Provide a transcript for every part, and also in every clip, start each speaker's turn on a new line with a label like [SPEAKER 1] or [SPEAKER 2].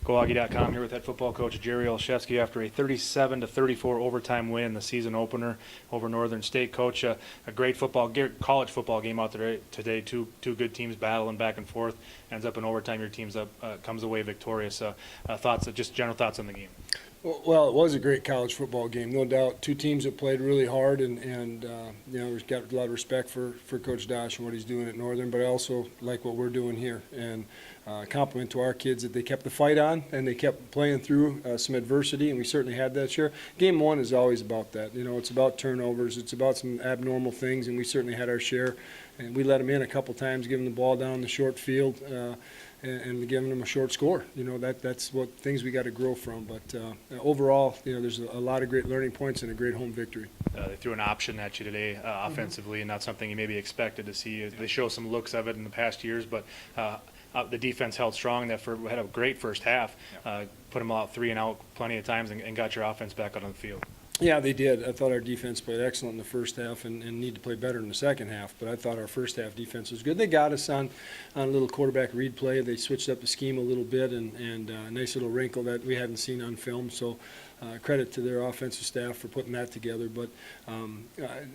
[SPEAKER 1] GoAugie.com here with head football coach Jerry Olszewski after a 37-34 overtime win, the season opener over Northern State. Coach, a great college football game out there today. Two good teams battling back and forth. Ends up in overtime. Your team's comes away victorious. Just general thoughts on the game.
[SPEAKER 2] Well, it was a great college football game, no doubt. Two teams that played really hard, and we've got a lot of respect for Coach Dosh and what he's doing at Northern, but I also like what we're doing here. And compliment to our kids that they kept the fight on and they kept playing through some adversity, and we certainly had that share. Game one is always about that. It's about turnovers. It's about some abnormal things, and we certainly had our share. And we let them in a couple times, giving the ball down the short field. And giving them a short score. That's what things we got to grow from. But overall, there's a lot of great learning points and a great home victory.
[SPEAKER 1] They threw an option at you today offensively, and not something you maybe expected to see. They show some looks of it in the past years, but the defense held strong. We had a great first half. Put them out 3 and out plenty of times and got your offense back out on the field.
[SPEAKER 2] Yeah, they did. I thought our defense played excellent in the first half and need to play better in the second half. But I thought our first half defense was good. They got us on a little quarterback read play. They switched up the scheme a little bit and a nice little wrinkle that we hadn't seen on film. So credit to their offensive staff for putting that together. But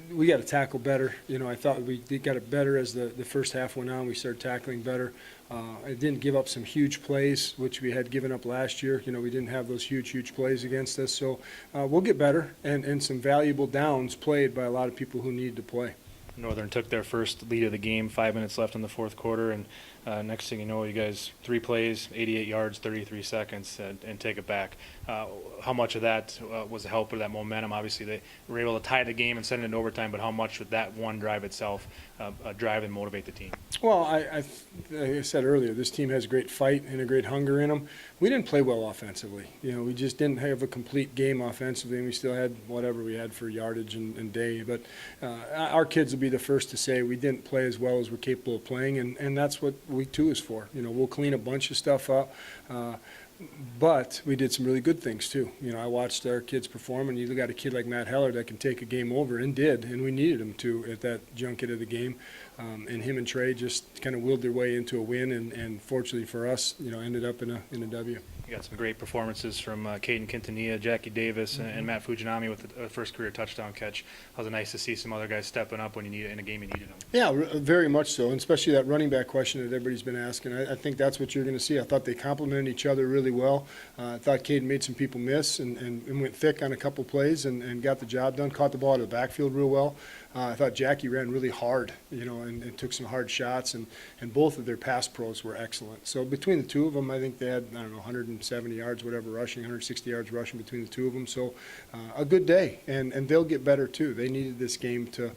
[SPEAKER 2] we got to tackle better. I thought we got it better as the first half went on. We started tackling better. I didn't give up some huge plays, which we had given up last year. We didn't have those huge plays against us. So we'll get better, and some valuable downs played by a lot of people who need to play.
[SPEAKER 1] Northern took their first lead of the game, 5 minutes left in the fourth quarter, and next thing you know, you guys 3 plays, 88 yards, 33 seconds, and take it back. How much of that was a help of that momentum? Obviously, they were able to tie the game and send it into overtime, but how much would that one drive itself drive and motivate the team?
[SPEAKER 2] Well, like I said earlier, this team has a great fight and a great hunger in them. We didn't play well offensively. We just didn't have a complete game offensively, and we still had whatever we had for yardage and day. But our kids will be the first to say we didn't play as well as we're capable of playing, and that's what week 2 is for. We'll clean a bunch of stuff up. But we did some really good things too. I watched our kids perform, and you got a kid like Matt Heller that can take a game over, and did, and we needed him to at that junket of the game. And him and Trey just kind of willed their way into a win, and fortunately for us, ended up in a W.
[SPEAKER 1] You got some great performances from Caden Quintanilla, Jackie Davis, and Matt Fujinami with the first career touchdown catch. It was nice to see some other guys stepping up when you need it in a game you needed them.
[SPEAKER 2] Yeah, very much so, and especially that running back question that everybody's been asking. I think that's what you're going to see. I thought they complemented each other really well. I thought Caden made some people miss and went thick on a couple plays and got the job done, caught the ball out of the backfield real well. I thought Jackie ran really hard, and took some hard shots, and both of their pass pros were excellent. So between the two of them, I think they had, 170 yards, whatever, rushing, 160 yards rushing between the two of them. So a good day, and they'll get better too. They needed this game to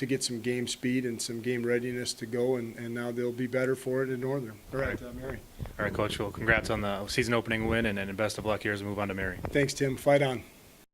[SPEAKER 2] get some game speed and some game readiness to go, and now they'll be better for it in Northern. All right, Mary.
[SPEAKER 1] All right, Coach. Well, congrats on the season opening win, and best of luck here as we move on to Mary.
[SPEAKER 2] Thanks, Tim. Fight on.